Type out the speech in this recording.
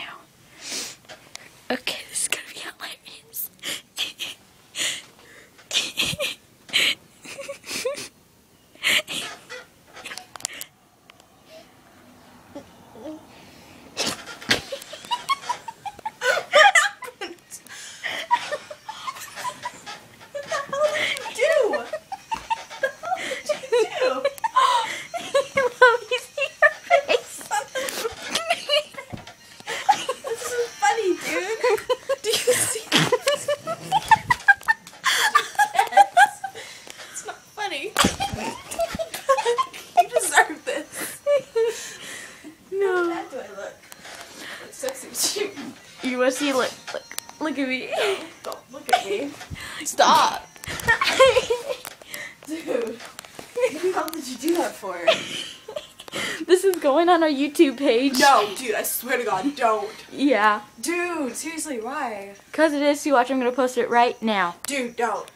now. Okay, this is gonna be hilarious. You deserve this. No. How bad do I look? It's sexy. You want to see? Look at me. Don't look at me. Stop. Dude. What the hell did you do that for? This is going on our YouTube page. No, dude, I swear to God, don't. Yeah. Dude, seriously, why? Because it is. See, watch, I'm going to post it right now. Dude, don't.